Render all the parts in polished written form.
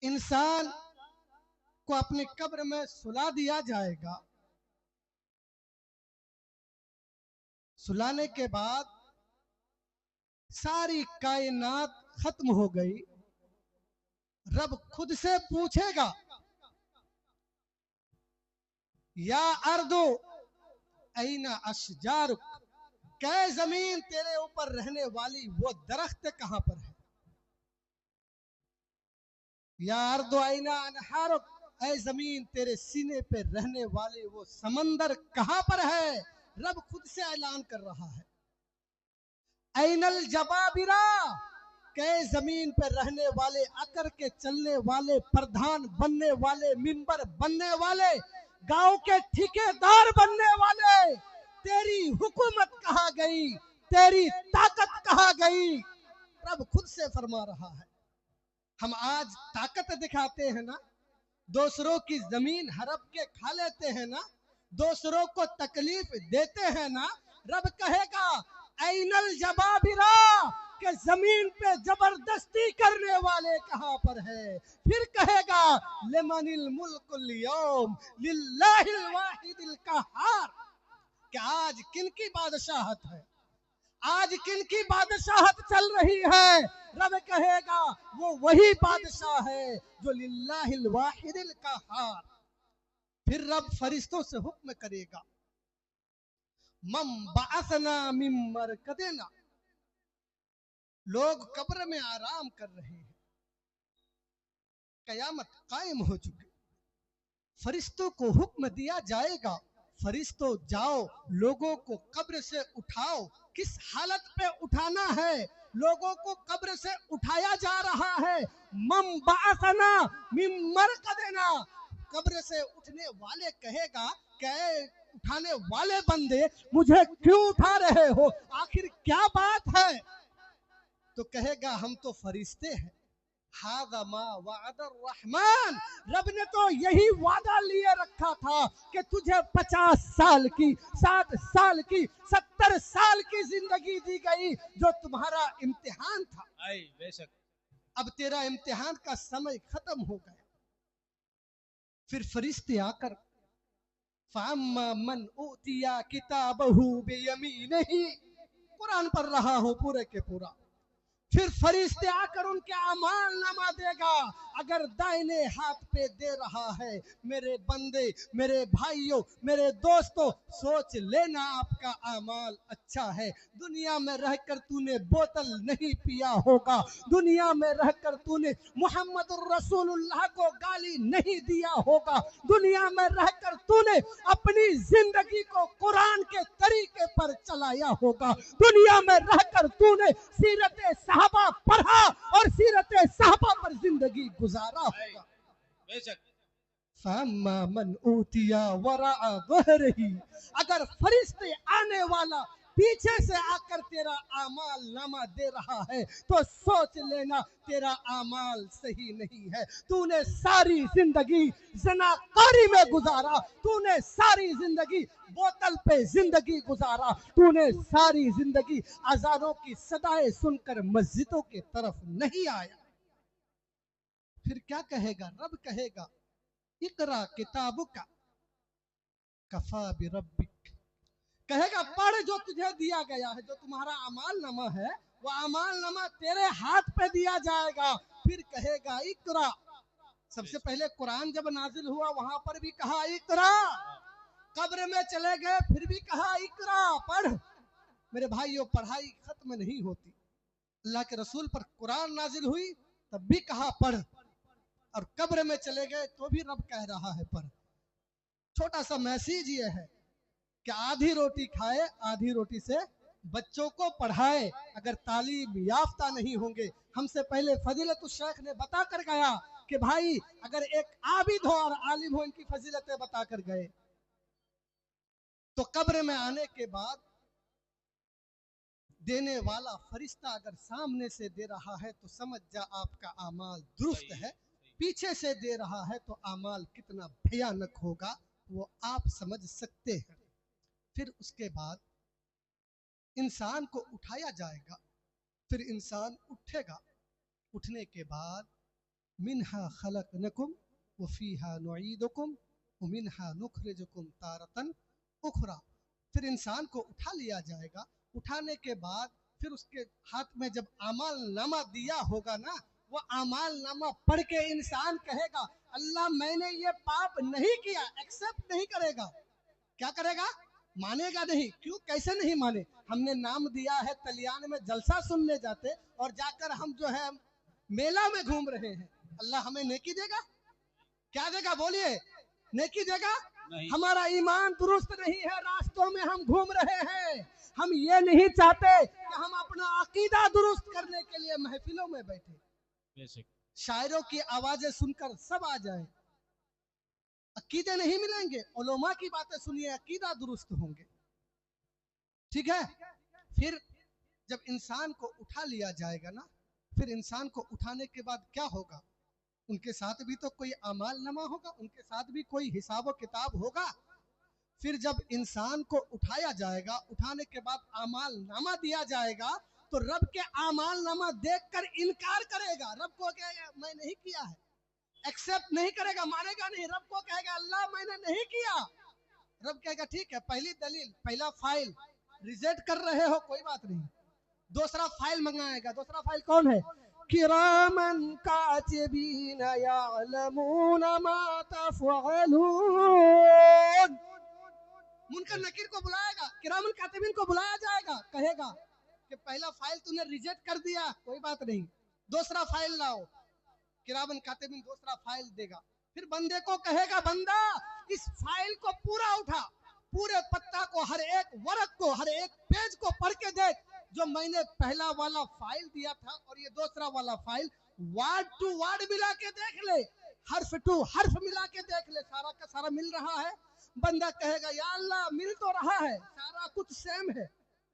इंसान को अपनी कब्र में सुला दिया जाएगा। सुलाने के बाद सारी कायनात खत्म हो गई। रब खुद से पूछेगा, या अर्दो ऐना अशजारुक, कै जमीन तेरे ऊपर रहने वाली वो दरख्त कहां पर है। या अर्दो ऐना अनहारुक, ऐ जमीन तेरे सीने पे रहने वाले वो समंदर कहां पर है। रब खुद से ऐलान कर रहा है। ऐनल जबाबिरा, कै जमीन पे रहने वाले, अकर के चलने वाले, प्रधान बनने वाले, मिंबर बनने वाले, गांव के ठेकेदार बनने वाले, तेरी हुकूमत कहां गई, तेरी ताकत कहां गई। रब खुद से फरमा रहा है। हम आज ताकत दिखाते हैं ना, दूसरों की जमीन हड़प के खा लेते हैं ना, दूसरों को तकलीफ देते हैं ना। रब कहेगा ऐनल जबाबिरा, के जमीन पे जबरदस्ती करने वाले कहां पर है। फिर कहेगा लिमनिल मुल्कुल यौम लिल्लाहिल वाहिदिल कहार, कि आज किनकी बादशाहत है, आज किनकी बादशाहत चल रही है। रब कहेगा वो वही बादशाह है जो लिल्लाहिल वाहिदिल कहार। फिर रब फरिश्तों से हुक्म करेगा, मम बाअसना मिन मरकदिना, लोग कब्र में आराम कर रहे हैं, कयामत कायम हो चुकी। फरिश्तों को हुक्म दिया जाएगा, फरिश्तों जाओ लोगों को कब्र से उठाओ। किस हालत पे उठाना है, लोगों को कब्र से उठाया जा रहा है। मम बाअसना मिन मरकदिना, कब्र से उठने वाले कहेगा कि उठाने वाले बंदे मुझे क्यों उठा रहे हो, आखिर क्या बात है। तो कहेगा हम तो फरिश्ते हैं। हाज़ा मा वअदर रहमान, रब ने तो यही वादा लिए रखा था कि तुझे 50 साल की, 60 साल की, 70 साल की जिंदगी दी गई जो तुम्हारा इम्तिहान था। बेशक अब तेरा इम्तिहान का समय खत्म हो गया। फिर फरिश्ते आकर फ़अम्मा मन ऊतिया किताबहू बियमीनिही, कुरान पढ़ रहा हूँ पूरे के पूरा। फिर फरिश्ते आकर उनके अमाल नामा देगा। अगर दाहिने हाथ पे दे रहा है, मेरे बंदे, मेरे भाइयों, मेरे दोस्तों, सोच लेना आपका अमाल अच्छा है। दुनिया में रहकर तूने बोतल नहीं पिया होगा, दुनिया में रहकर तूने मुहम्मदुर रसूलुल्लाह को गाली नहीं दिया होगा, दुनिया में रहकर तूने अपनी जिंदगी को कुरान के तरीके पर चलाया होगा, दुनिया में रहकर तूने सीरत साहबा पढ़ा और सीरत साहबा पर जिंदगी गुजारा होगा। बेशक फअम्मा मन ऊतिया वराअ ज़हरिही, अगर फरिश्ते आने वाला पीछे से आकर तेरा आमाल नामा दे रहा है तो सोच लेना तेरा आमाल सही नहीं है। तूने सारी जिंदगी ज़नाकारी में गुजारा, तूने सारी जिंदगी बोतल पे जिंदगी गुजारा, तूने सारी जिंदगी अजानों की सदाएं सुनकर मस्जिदों की तरफ नहीं आया। फिर क्या कहेगा, रब कहेगा इकरा किताबुका कफा बिरब्बिक, कहेगा पढ़ जो तुझे दिया गया है, जो तुम्हारा अमाल नामा है वो अमाल नामा तेरे हाथ पे दिया जाएगा। फिर कहेगा इकरा, सबसे पहले कुरान जब नाजिल हुआ वहां पर भी कहा इकरा, कब्र में चले गए फिर भी कहा इकरा, पढ़। मेरे भाइयों, पढ़ाई खत्म नहीं होती। अल्लाह के रसूल पर कुरान नाजिल हुई तब भी कहा पढ़, और कब्र में चले गए तो भी रब कह रहा है पढ़। छोटा सा मैसेज ये है कि आधी रोटी खाए, आधी रोटी से बच्चों को पढ़ाए। अगर तालीम याफ्ता नहीं होंगे, हमसे पहले फजीलत शेख ने बता कर गया कि भाई अगर एक आबिद हो और आलिम हो, इनकी फजीलतें बता कर गए, तो कब्र में आने के बाद देने वाला फरिश्ता अगर सामने से दे रहा है तो समझ जा आपका आमाल दुरुस्त है, पीछे से दे रहा है तो आमाल कितना भयानक होगा वो आप समझ सकते हैं। फिर उसके बाद इंसान को उठाया जाएगा, फिर इंसान उठेगा। उठने के बाद मिन्हा खलकनकुम व फीहा नुईदुकुम व मिन्हा नुखरिजुकुम तारतन उखरा। फिर इंसान को उठा लिया जाएगा। उठाने के बाद फिर उसके हाथ में जब अमाल नामा दिया होगा ना, वो अमाल नामा पढ़ के इंसान कहेगा अल्लाह मैंने ये पाप नहीं किया, एक्सेप्ट नहीं करेगा। क्या करेगा? मानेगा नहीं। क्यों? कैसे नहीं माने? हमने नाम दिया है, तलियान में जलसा सुनने जाते और जाकर हम जो है मेला में घूम रहे हैं। अल्लाह हमें नेकी देगा? क्या देगा? बोलिए, नेकी देगा? नहीं। हमारा ईमान दुरुस्त नहीं है, रास्तों में हम घूम रहे हैं। हम ये नहीं चाहते कि हम अपना अकीदा दुरुस्त करने के लिए महफिलों में बैठे, शायरों की आवाजें सुनकर सब आ जाए। अकीदे नहीं मिलेंगे, उलमा की बातें सुनिए, अकीदा दुरुस्त होंगे। ठीक है? फिर जब इंसान को उठा लिया जाएगा ना, फिर इंसान को उठाने के बाद क्या होगा? उनके साथ भी तो कोई अमाल नमा होगा, उनके साथ भी कोई हिसाब किताब होगा। फिर जब इंसान को उठाया जाएगा, उठाने के बाद अमाल नामा दिया जाएगा, तो रब के अमाल नामा देखकर इनकार करेगा। रब को कहेगा मैं नहीं किया है, एक्सेप्ट नहीं करेगा, मानेगा नहीं। रब को कहेगा अल्लाह मैंने नहीं किया। रब कहेगा ठीक है, पहली दलील, पहला फाइल रिजेक्ट कर रहे हो, कोई बात नहीं। दूसरा फाइल मंगाएगा। दूसरा फाइल कौन है? किरामन कातिबीन यअलमून मा तफअलून। मुनकर नकीर को बुलाएगा, किरामन कातिबीन को बुलाया जाएगा, कहेगा कि पहला फाइल तूने रिजेक्ट कर दिया, कोई बात नहीं, दूसरा फाइल लाओ। किरामन कातिबीन दूसरा फाइल देगा। फिर बंदे को कहेगा बंदा इस फाइल को पूरा उठा, पूरे पत्ता को, हर एक वर्क को, हर एक पेज को पढ़ के देख। जो मैंने पहला वाला फाइल दिया था और ये दूसरा वाला फाइल, वर्ड टू वर्ड मिला के देख ले, हर्फ टू हर्फ मिला के देख ले, सारा का सारा मिल रहा है। बंदा कहेगा या अल्लाह मिल तो रहा है, सारा कुछ सेम है,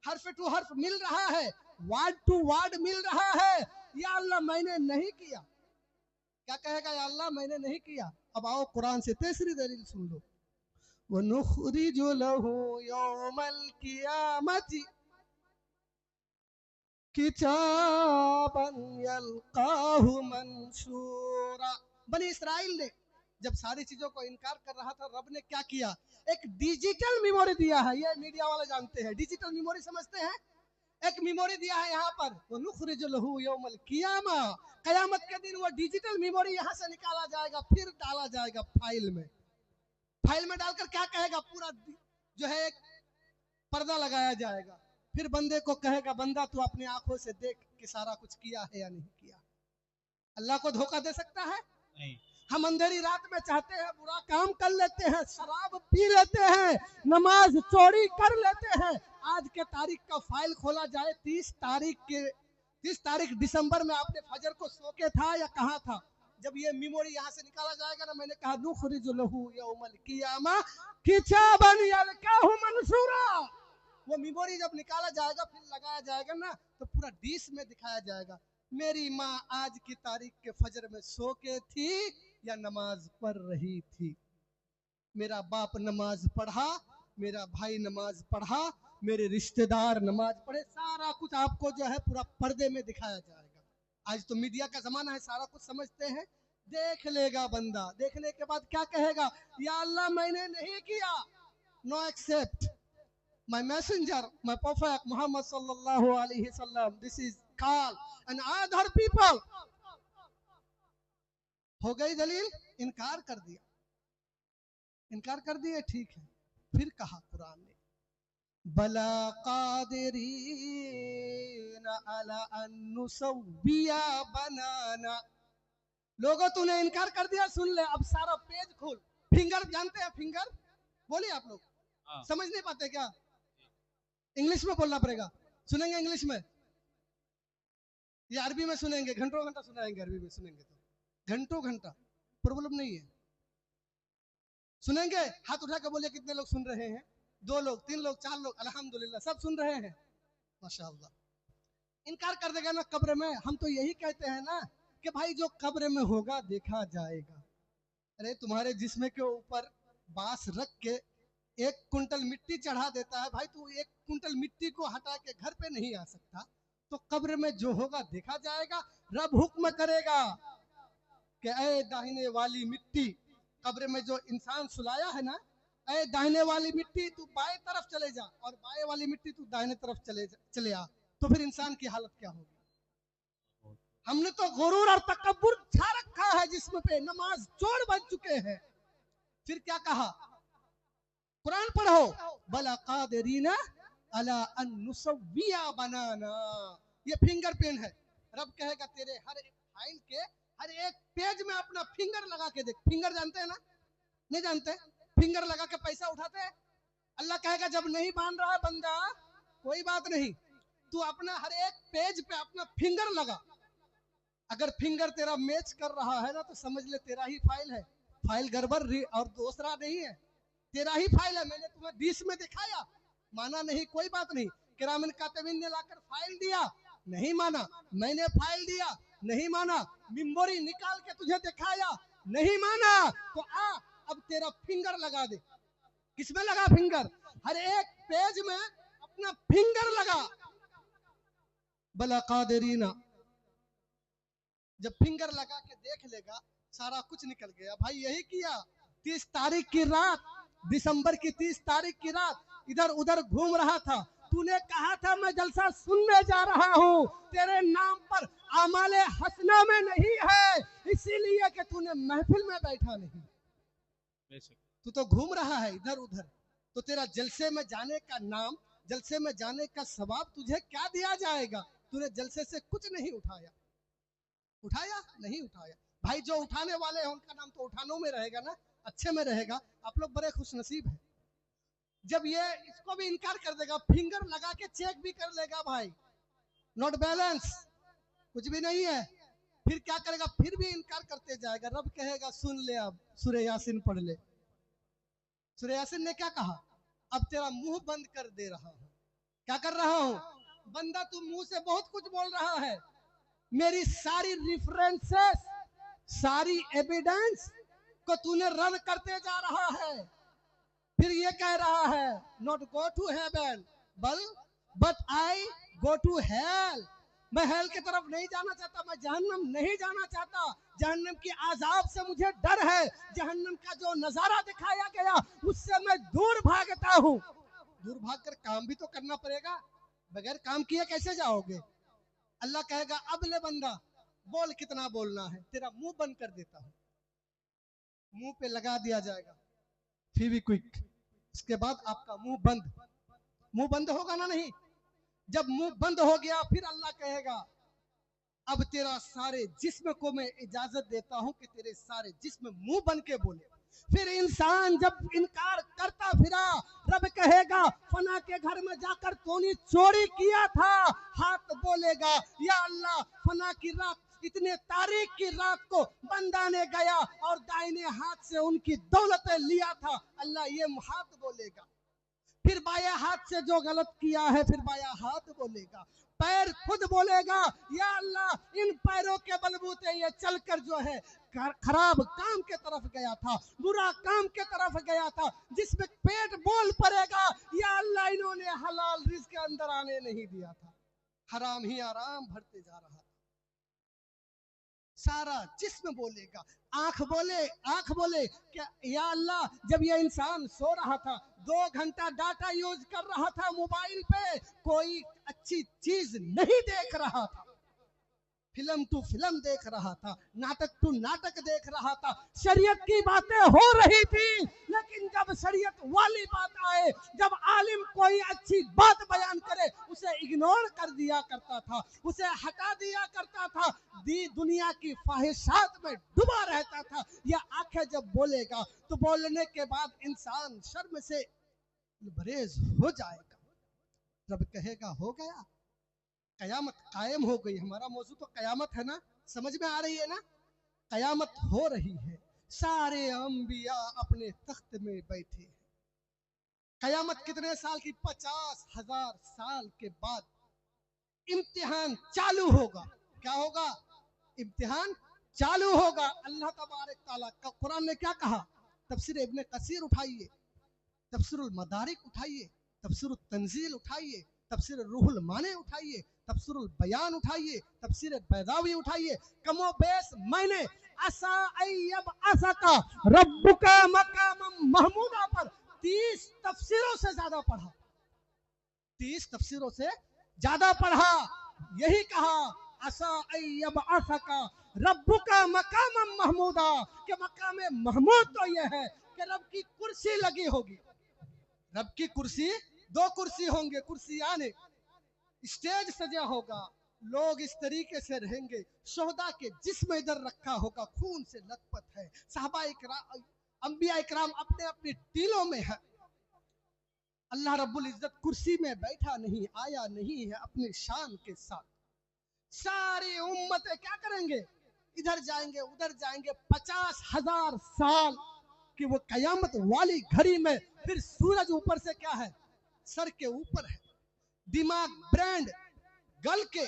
हर्फ टू हर्फ मिल रहा है, वर्ड टू वर्ड मिल रहा है। या अल्लाह मैंने नहीं किया। क्या कहेगा? या अल्लाह मैंने नहीं किया। अब आओ कुरान से तीसरी दलील सुन लो। वनुखरिजु लहू यौमल क़ियामति किताबन यल्काहु मंशूरा। बनी इस्राइल ने जब सारी चीजों को इनकार कर रहा था, रब ने क्या किया? एक डिजिटल मेमोरी दिया है। ये मीडिया वाले जानते हैं, डिजिटल मेमोरी समझते हैं। एक मेमोरी दिया है यहाँ पर, वनुखरिजु लहू यौमल क़ियामा, कयामत के दिन वो डिजिटल मेमोरी यहाँ से निकाला जाएगा, फिर डाला जाएगा फाइल में। फाइल में डालकर क्या कहेगा? पूरा जो है एक पर्दा लगाया जाएगा। फिर बंदे को कहेगा बंदा तू अपनी आंखों से देख कि सारा कुछ किया है या नहीं किया। अल्लाह को धोखा दे सकता है? नहीं। हम अंधेरी रात में चाहते हैं बुरा काम कर लेते हैं, शराब पी लेते हैं, नमाज चोरी कर लेते हैं। आज के तारीख का फाइल खोला जाए, 30 तारीख दिसंबर में आपने फजर को सो के था या कहाँ था? जब ये मेमोरी यहाँ से निकाला जाएगा ना, मैंने कहा नुखरिजु लहू यौमल क़ियामा किताबन यल्काहु मंशूरा। वो मेमोरी जब निकाला जाएगा, फिर लगाया जाएगा ना, तो पूरा डिश में दिखाया जाएगा मेरी माँ आज की तारीख के फजर में सो के थी या नमाज पढ़ रही थी, मेरा बाप नमाज पढ़ा, मेरा भाई नमाज पढ़ा, मेरे रिश्तेदार नमाज पढ़े, सारा कुछ आपको जो है पूरा पर्दे में दिखाया जाएगा। आज तो मीडिया का जमाना है, सारा कुछ समझते हैं। देख लेगा बंदा, देखने के बाद क्या कहेगा? या अल्लाह मैंने नहीं किया, no except my messenger, my prophet Muhammad sallallahu alaihi wasallam, this is call and other people। हो गई दलील, इनकार कर दिया, इनकार कर दिए, ठीक है। फिर कहा कुरान ने बला कादिरीन अला अन नुसव्विया बनाना। लोगों तूने इनकार कर दिया, सुन ले, अब सारा पेज खोल। फिंगर जानते हैं? फिंगर बोलिए आप लोग, समझ नहीं पाते क्या? इंग्लिश में बोलना पड़ेगा। सुनेंगे इंग्लिश में या अरबी में सुनेंगे? घंटों घंटा सुनाएंगे, अरबी में सुनेंगे तो घंटों घंटा, प्रॉब्लम नहीं है। सुनेंगे? हाथ उठा के बोलिए कितने लोग सुन रहे हैं? 2 लोग, 3 लोग, 4 लोग, अल्हम्दुलिल्लाह सब सुन रहे हैं, माशाअल्लाह। इनकार कर देगा ना कब्र में। हम तो यही कहते हैं ना कि भाई जो कब्र में होगा देखा जाएगा। अरे तुम्हारे जिस्म के ऊपर बांस रख के 1 कुंटल मिट्टी चढ़ा देता है, भाई तू 1 कुंटल मिट्टी को हटा के घर पे नहीं आ सकता, तो कब्र में जो होगा देखा जाएगा। रब हुक्म करेगा कि ऐ दाहिने वाली मिट्टी, कब्र में जो इंसान सुलाया है ना, ऐ दाहिने वाली मिट्टी तू बाएं तरफ चले जा और बाएं वाली मिट्टी तू दाहिने तरफ चले आ, तो फिर इंसान की हालत क्या होगी। हमने तो गुरूर और तकब्बुर छा रखा है जिस्म पे, नमाज चोर बन चुके हैं। फिर क्या कहा, कुरान पढ़ो, बला कादिरीना अला अन नुसव्विया बनाना, ये फिंगर प्रिंट है। रब कहेगा तेरे हर एक फाइल के हर एक पेज में अपना फिंगर लगा के देख। फिंगर जानते हैं ना, नहीं जानते, फिंगर लगा के पैसा उठाते हैं। अल्लाह कहेगा जब नहीं मान रहा है बंदा, कोई बात नहीं, तू अपना हर एक पेज पे अपना फिंगर लगा। अगर फिंगर तेरा मैच कर रहा है ना, तो समझ ले तेरा ही फाइल है, फाइल गड़बड़ और दूसरा नहीं है, तेरा ही फाइल है। मैंने तुम्हें 20 में दिखाया, माना नहीं, कोई बात नहीं। किरामन कातिबीन ने लाकर फाइल दिया, नहीं माना। मैंने फाइल दिया, नहीं माना। मेमोरी निकाल के तुझे दिखाया, नहीं माना। तो आ, अब तेरा फिंगर लगा दे। किसमें लगा फिंगर? हर एक पेज में अपना फिंगर लगा। बला कादिरीना, जब फिंगर लगा के देख लेगा, सारा कुछ निकल गया। भाई यही किया 30 तारीख की रात, दिसंबर की 30 तारीख की रात, इधर उधर घूम रहा था। तूने कहा था मैं जलसा सुनने जा रहा हूँ, तेरे नाम पर आमाले हसना में नहीं है, इसीलिए कि तूने महफिल में बैठा नहीं। तू तो घूम रहा है इधर उधर, तो तेरा जलसे में जाने का नाम, जलसे में जाने का सवाब तुझे क्या दिया जाएगा? तूने जलसे से कुछ नहीं उठाया, उठाया नहीं उठाया। भाई जो उठाने वाले हैं उनका नाम तो उठानों में रहेगा ना, अच्छे में रहेगा। आप लोग बड़े खुशनसीब हैं। जब ये इसको भी इनकार कर देगा, फिंगर लगा के चेक भी कर लेगा, भाई नॉट बैलेंस, कुछ भी नहीं है, फिर क्या करेगा? फिर भी इनकार करते जाएगा। रब कहेगा सुन ले, अब सूरह यासीन पढ़ ले। सूरह यासीन ने क्या कहा? अब तेरा मुंह बंद कर दे रहा हूं। क्या कर रहा हूं? बंदा तू मुंह से बहुत कुछ बोल रहा है, मेरी सारी रेफरेंसेस, सारी एविडेंस को तूने रन करते जा रहा है। फिर ये कह रहा है not go to heaven but I go to hell, मैं हेल की तरफ नहीं जाना चाहता, मैं जहन्नम नहीं जाना चाहता। जहन्नम की आजाब से मुझे डर है, जहन्नम का जो नजारा दिखाया गया उससे मैं दूर भागता हूँ। दूर भागकर काम भी तो करना पड़ेगा, बगैर काम किए कैसे जाओगे? अल्लाह कहेगा अब ले बंदा, बोल कितना बोलना है, तेरा मुंह बंद कर देता हूं। मुंह पे लगा दिया जाएगा फेविक्विक, इसके बाद आपका मुंह बंद। मुंह बंद होगा ना? नहीं। जब मुंह बंद हो गया, फिर अल्लाह कहेगा अब तेरा सारे जिस्म को मैं इजाजत देता हूं कि तेरे सारे जिस्म मुंह बन के बोले। फिर इंसान जब इनकार करता फिरा, रब कहेगा फना के घर में जाकर तूने चोरी किया था, हाथ बोलेगा या अल्लाह फना की रात, इतने तारीख की रात को बंदा ने गया और दाहिने हाथ से उनकी दौलतें लिया था, अल्लाह ये हाथ बोलेगा। फिर बाया हाथ से जो गलत किया है, फिर बाया हाथ बोलेगा। पैर खुद बोलेगा या अल्लाह इन पैरों के बलबूते ये चलकर जो है खराब काम के तरफ गया था, बुरा काम के तरफ गया था, जिसमें पेट बोल पड़ेगा या अल्लाह इन्होंने हलाल रिज़्क़ के अंदर आने नहीं दिया था, हराम ही आराम भरते जा रहा था। सारा जिस्म बोलेगा। आंख बोले क्या या अल्लाह, जब ये इंसान सो रहा था, 2 घंटा डाटा यूज कर रहा था मोबाइल पे, कोई अच्छी चीज नहीं देख रहा था, फिल्म टू फिल्म देख रहा था, नाटक टू नाटक देख रहा था, शरीयत की बातें हो रही थी, लेकिन जब शरीयत वाली बात आए, जब आलिम कोई अच्छी बात बयान करे, उसे इग्नोर कर दिया करता था, उसे हटा दिया करता था, दुनिया की ख्वाहिशात में डूबा रहता था। यह आंखें जब बोलेगा तो बोलने के बाद इंसान शर्म से बरेज हो जाएगा। रब कहेगा हो गया, कयामत कायम हो गई। हमारा मौजू तो कयामत है ना, समझ में आ रही है ना? कयामत हो रही है, सारे अंबिया अपने तख्त में बैठे हैं। कयामत कितने साल की? 50,000 साल के बाद इम्तिहान चालू होगा। क्या होगा? इम्तिहान चालू होगा। अल्लाह तबारक तआला का कुरान ने क्या कहा? तफसीर इब्न कसीर उठाइए, तफसीरुल मदारिक उठाइए, तफसीरुल तंजील उठाइए, तफसीर रूहुल माने उठाइए, तफसीरुल बयान उठाइए, तफसीर बैदावी उठाइए। कमो बेस मैंने असा अय्यब असका रब्बुका मकामम महमूदा पर 30 तफसीरों से ज्यादा पढ़ा, 30 तफसीरों से ज्यादा पढ़ा। यही कहा असा अय्यब असका रब्बुका मकामम महमूदा, कि मकाम महमूद तो यह है कि रब की कुर्सी लगी होगी। रब की कुर्सी, 2 कुर्सी होंगे, कुर्सी आने, स्टेज सजा होगा, लोग इस तरीके से रहेंगे, शोहदा के जिस्म इधर रखा होगा, खून से लथपथ है, सहाबा इकराम अंबिया इकराम अपने अपने टीलों में है। अल्लाह रब्बुल इज्जत कुर्सी में बैठा नहीं, आया नहीं है अपनी शान के साथ। सारी उम्मतें क्या करेंगे, इधर जाएंगे उधर जाएंगे, 50,000 साल कि वो कयामत वाली घड़ी में फिर सूरज ऊपर से क्या है, सर के ऊपर है, दिमाग ब्रांड गल के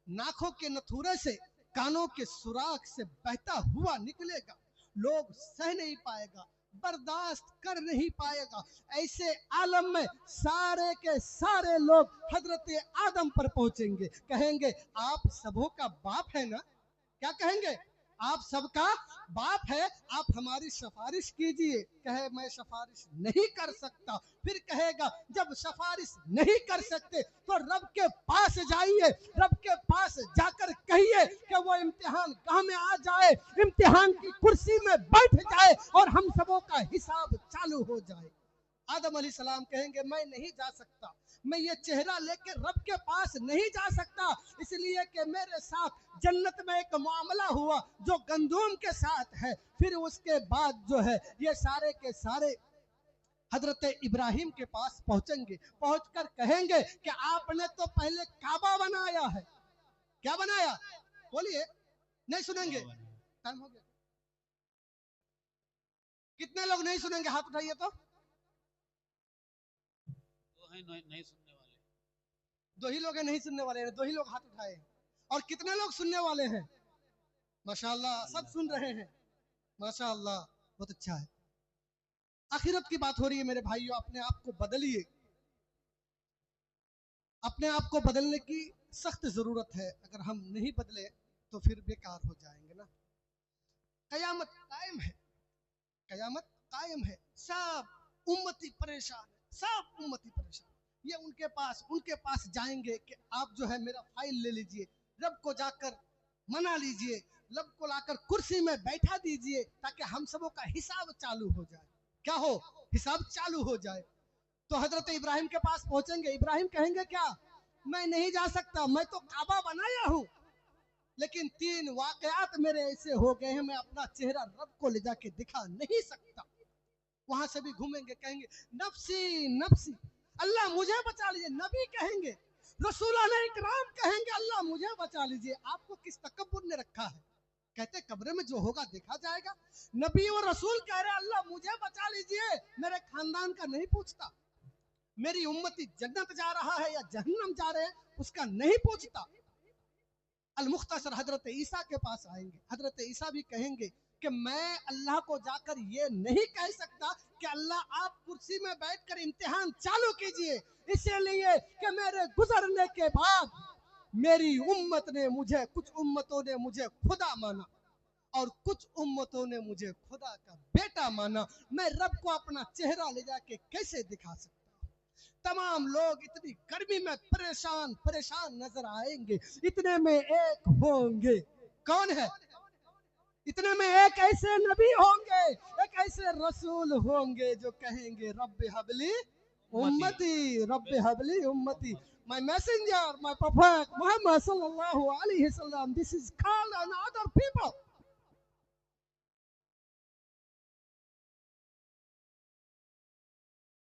नाखों के नथुरे से कानों के सुराख से बहता हुआ निकलेगा, लोग सह नहीं पाएगा, बर्दाश्त कर नहीं पाएगा। ऐसे आलम में सारे के सारे लोग हजरत आदम पर पहुंचेंगे, कहेंगे आप सबों का बाप है ना, क्या कहेंगे, आप सबका बाप है, आप हमारी सिफारिश कीजिए। कहे मैं सिफारिश नहीं कर सकता। फिर कहेगा जब सिफारिश नहीं कर सकते तो रब के पास जाइए, रब के पास जाकर कहिए कि वो इम्तिहान गाह में आ जाए, इम्तिहान की कुर्सी में बैठ जाए और हम सबों का हिसाब चालू हो जाए। आदम अलैहिस्सलाम कहेंगे मैं नहीं जा सकता, मैं ये चेहरा लेके रब के पास नहीं जा सकता, इसलिए कि मेरे साथ जन्नत में एक मामला हुआ जो गंदूम के साथ है। फिर उसके बाद जो है ये सारे के सारे हजरत इब्राहिम के पास पहुंचेंगे, पहुंचकर कहेंगे कि आपने तो पहले काबा बनाया है। क्या बनाया, बोलिए, नहीं सुनेंगे, टाइम हो गया। कितने लोग नहीं सुनेंगे, हाथ उठाइए तो। नहीं सुनने वाले, 2 ही लोग हैं नहीं सुनने वाले हैं, 2 ही लोग हाथ उठाए। और कितने लोग सुनने वाले हैं, माशाअल्लाह सब सुन रहे हैं, माशाअल्लाह बहुत अच्छा है। आखिरत की बात हो रही है मेरे भाइयों, अपने आप को बदलिए, अपने आप को बदलने की सख्त जरूरत है। अगर हम नहीं बदले तो फिर बेकार हो जाएंगे ना। कयामत कायम है, कयामत कायम है, सब उम्मती परेशान है, सब उम्मती परेशान। ये उनके पास जाएंगे कि आप जो है मेरा फाइल ले लीजिए, रब को जाकर मना लीजिए, रब को लाकर कुर्सी में बैठा दीजिए ताकि हम सबों का हिसाब चालू हो जाए। क्या हो, हिसाब चालू हो जाए। तो हजरत इब्राहिम के पास पहुंचेंगे, इब्राहिम कहेंगे क्या, मैं नहीं जा सकता, मैं तो काबा बनाया हूं, लेकिन 3 वाकयात मेरे ऐसे हो गए हैं, मैं अपना चेहरा रब को ले जाके दिखा नहीं सकता। वहां से भी घूमेंगे, कहेंगे नफ्सी नफ्सी, अल्लाह मुझे बचा लीजिए। नबी कहेंगे, रसूलाने इकराम कहेंगे अल्लाह मुझे बचा लीजिए। आपको किस तकब्बुर ने रखा है, कहते कब्र में जो होगा देखा जाएगा। नबी और रसूल कह रहे अल्लाह मुझे बचा लीजिए, मेरे खानदान का नहीं पूछता, मेरी उम्मती जन्नत जा रहा है या जहन्नम जा रहे हैं उसका नहीं पूछता। अल मुख्तसर हजरत ईसा के पास आएंगे, हजरत ईसा भी कहेंगे कि मैं अल्लाह को जाकर ये नहीं कह सकता कि अल्लाह आप कुर्सी में बैठकर इम्तिहान चालू कीजिए, इसलिए कि मेरे गुजरने के बाद मेरी उम्मत ने मुझे, कुछ उम्मतों ने मुझे खुदा माना और कुछ उम्मतों ने मुझे खुदा का बेटा माना, मैं रब को अपना चेहरा ले जाके कैसे दिखा सकता। तमाम लोग इतनी गर्मी में परेशान परेशान नजर आएंगे, इतने में एक होंगे, कौन है, इतने में एक ऐसे नबी होंगे, एक ऐसे रसूल होंगे जो कहेंगे रब्बे हबली उम्मती, रब्बे हबली उम्मती, my messenger, my prophet Muhammad sallallahu alaihi wasallam, this is called on other people.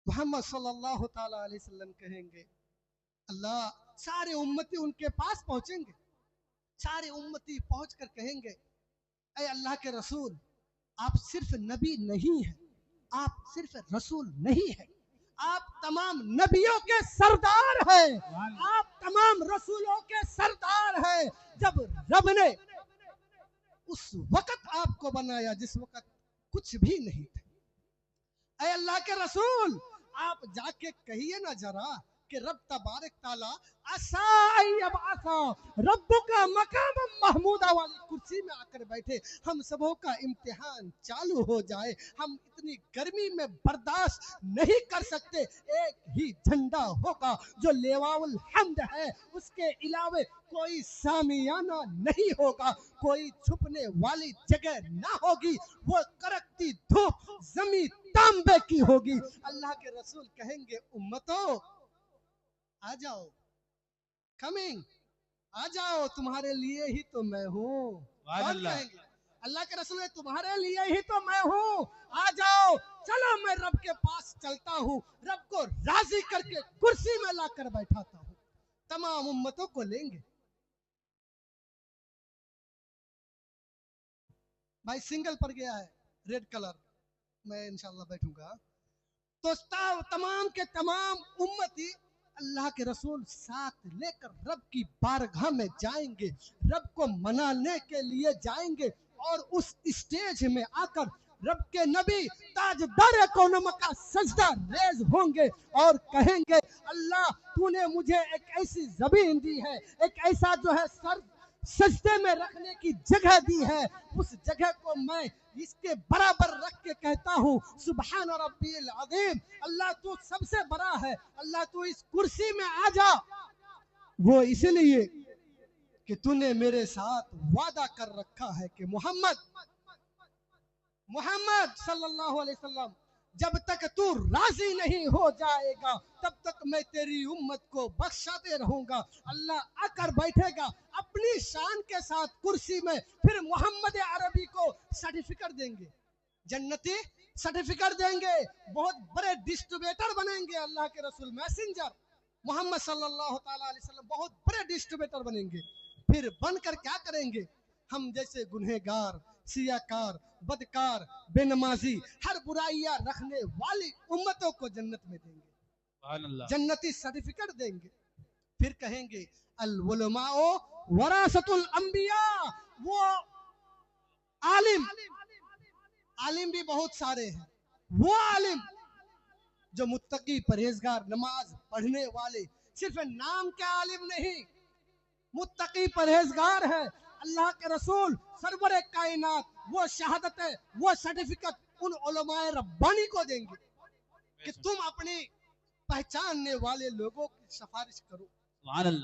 Muhammad सल्लल्लाहु ताला अलैहि वसल्लम कहेंगे अल्लाह, सारे उम्मती उनके पास पहुंचेंगे, सारे उम्मती पहुंचकर कहेंगे ऐ अल्लाह के रसूल, आप सिर्फ नबी नहीं है, आप सिर्फ रसूल नहीं है, आप तमाम नबियों के सरदार हैं, आप तमाम रसूलों के सरदार हैं। जब रब ने उस वक्त आपको बनाया जिस वक्त कुछ भी नहीं थे, ऐ अल्लाह के रसूल आप जाके कहिए ना जरा कि रब तबारक ताला आसा रब्बु का मकाम महमूदा वाली कुर्सी में आकर बैठे, हम सबों का इम्तिहान चालू हो जाए। हम इतनी गर्मी में बर्दाश्त नहीं कर सकते। एक ही झंडा होगा जो लेवाउल हम्द है, उसके अलावे कोई सामियाना नहीं होगा, कोई छुपने वाली जगह ना होगी, वो कड़कती धूप जमीन तांबे की होगी। अल्लाह के रसूल कहेंगे उम्मतों आ जाओ, कमिंग, आ जाओ, तुम्हारे लिए ही तो मैं हूँ। कौन कहेंगे? अल्लाह के रसूल है, तुम्हारे लिए ही तो मैं हूँ, आ जाओ, चलो मैं रब के पास चलता हूँ, रब को राजी करके कुर्सी में लाकर बैठाता हूँ। तमाम उम्मतों को लेंगे। भाई सिंगल पर गया है रेड कलर, मैं इंशाल्लाह बैठूंगा। तो तमाम के तमाम उम्मती अल्लाह के रसूल साथ लेकर रब की बारगाह में जाएंगे, रब को मनाने के लिए जाएंगे और उस स्टेज में आकर रब के नबी ताजदार कौनम का सजदा रेज होंगे और कहेंगे अल्लाह तूने मुझे एक ऐसी जमीन दी है, एक ऐसा जो है सर सजदे में रखने की जगह दी है, उस जगह को मैं इसके बराबर रख के कहता हूँ सुभान रब्बिल अज़ीम। अल्लाह तू सबसे बड़ा है, अल्लाह तू इस कुर्सी में आ जा। वो इसलिए कि तूने मेरे साथ वादा कर रखा है कि मोहम्मद सल्लल्लाहु अलैहि वसल्लम जब तक तू राजी नहीं हो जाएगा तब तक मैं तेरी उम्मत को बख्शाते रहूंगा। अल्लाह आकर बैठेगा अपनी शान के साथ कुर्सी में, फिर मोहम्मद अरबी को सर्टिफिकेट देंगे, जन्नती सर्टिफिकेट देंगे, बहुत बड़े डिस्ट्रीब्यूटर बनेंगे। अल्लाह के रसूल मैसेंजर मोहम्मद सल्लल्लाहु अलैहि वसल्लम बहुत बड़े डिस्ट्रीब्यूटर बनेंगे। फिर बनकर क्या करेंगे? हम जैसे गुनहगार, सियाकार, बदकार, बेनमाजी, हर बुराइयां रखने वाली उम्मतों को जन्नत में देंगे, जन्नती सर्टिफिकेट देंगे। फिर कहेंगे अल उलमाओ वरासतुल अंबिया, वो आलिम भी बहुत सारे हैं, वो आलिम जो मुत्तकी परहेजगार नमाज पढ़ने वाले, सिर्फ नाम के आलिम नहीं, मुत्तकी परहेजगार है। अल्लाह के रसूल सरवरे कायनात वो शहादत है, वो सर्टिफिकेट उन उलमाए रब्बानी को देंगे कि तुम अपनी पहचानने वाले लोगों की सिफारिश करो।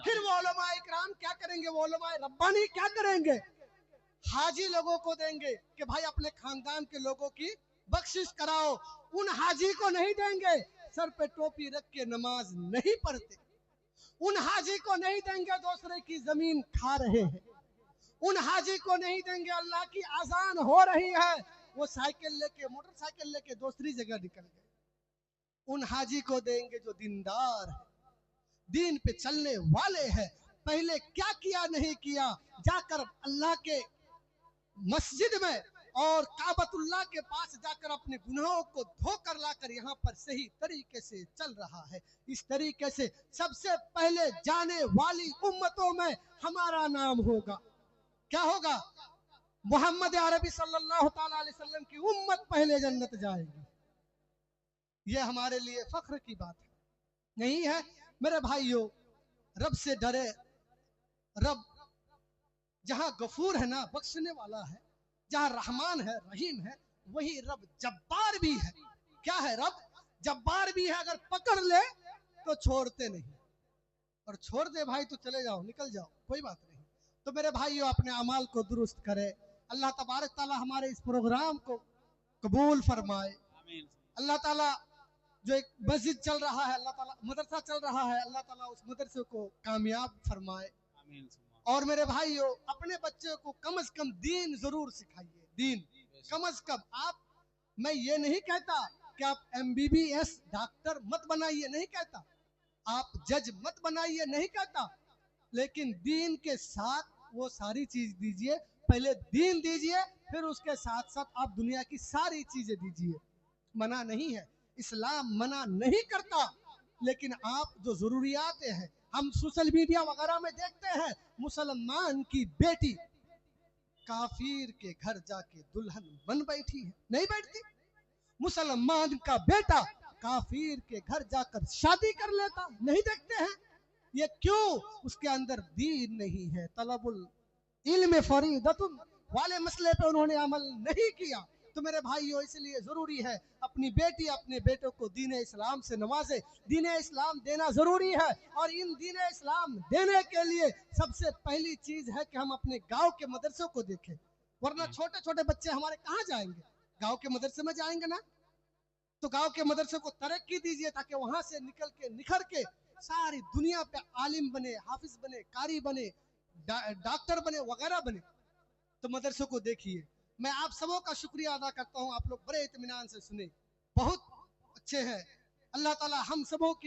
फिर वो उलमाए इकराम क्या करेंगे? वो उलमाए रब्बानी क्या करेंगे? हाजी लोगों को देंगे कि भाई अपने खानदान के लोगों की बख्शिश कराओ। उन हाजी को नहीं देंगे सर पे टोपी रख के नमाज नहीं पढ़ते, उन हाजी को नहीं देंगे दूसरे की जमीन खा रहे हैं, उन हाजी को नहीं देंगे अल्लाह की आजान हो रही है वो साइकिल लेके मोटरसाइकिल लेके दूसरी जगह निकल गए। उन हाजी को देंगे जो दीनदार है, दीन पे चलने वाले हैं, पहले क्या किया नहीं किया, जाकर अल्लाह के मस्जिद में और काबतुल्लाह के पास जाकर अपने गुनाहों को धोकर लाकर यहाँ पर सही तरीके से चल रहा है। इस तरीके से सबसे पहले जाने वाली उम्मतों में हमारा नाम होगा। क्या होगा? मोहम्मद अरबी सल्लल्लाहु अलैहि वसल्लम की उम्मत पहले जन्नत जाएगी। ये हमारे लिए फख्र की बात है, नहीं है? मेरे भाइयों, रब से डरे। रब जहां गफूर है ना, बख्शने वाला है, जहां रहमान है, रहीम है, वही रब जब्बार भी है। क्या है? रब जब्बार भी है। अगर पकड़ ले तो छोड़ते नहीं, और छोड़ दे भाई तो चले जाओ, निकल जाओ, कोई बात नहीं। तो मेरे भाइयों, अपने अमाल को दुरुस्त करे। अल्लाह तबारक ताला हमारे इस प्रोग्राम को कबूल फरमाए। अल्लाह ताला जो एक मस्जिद चल रहा है, अल्लाह ताला मदरसा चल रहा है, अल्लाह ताला उस मदरसे को कामयाब फरमाए। और मेरे भाइयों, अपने बच्चे को कम से कम दीन जरूर सिखाइए। दीन कम से कम। आप, मैं ये नहीं कहता कि आप MBBS डॉक्टर मत बनाइए, नहीं कहता, आप जज मत बनाइए, नहीं कहता, लेकिन दीन के साथ वो सारी चीज दीजिए। पहले दीन दीजिए, फिर उसके साथ साथ आप दुनिया की सारी चीजें दीजिए। मना नहीं है, इस्लाम मना नहीं करता, लेकिन आप जो जरूरियात हैं, हम सोशल मीडिया वगैरह में देखते हैं, मुसलमान की बेटी काफिर के घर जाके दुल्हन बन बैठी है, नहीं बैठती। मुसलमान का बेटा काफिर के घर जाकर शादी कर लेता। नहीं देखते हैं ये क्यों? उसके अंदर दीन नहीं है। तलबुल इल्म फरीदतुन वाले मसले पे उन्होंने अमल नहीं किया। तो मेरे भाइयों, इसलिए जरूरी है अपनी बेटी अपने बेटों को दीन इस्लाम से नवाजे। दीन इस्लाम देना जरूरी है, और इन दीन इस्लाम देने के लिए सबसे पहली चीज है कि हम अपने गांव के मदरसों को देखें। वरना छोटे छोटे बच्चे हमारे कहाँ जाएंगे? गांव के मदरसे में जाएंगे ना। तो गांव के मदरसे को तरक्की दीजिए ताकि वहां से निखर के सारी दुनिया पे आलिम बने, हाफिज बने, कारी बने, डॉक्टर बने, वगैरह बने। तो मदरसों को देखिए। मैं आप सबों का शुक्रिया अदा करता हूं, आप लोग बड़े इत्मीनान से सुने, बहुत अच्छे हैं। अल्लाह ताला हम सबों की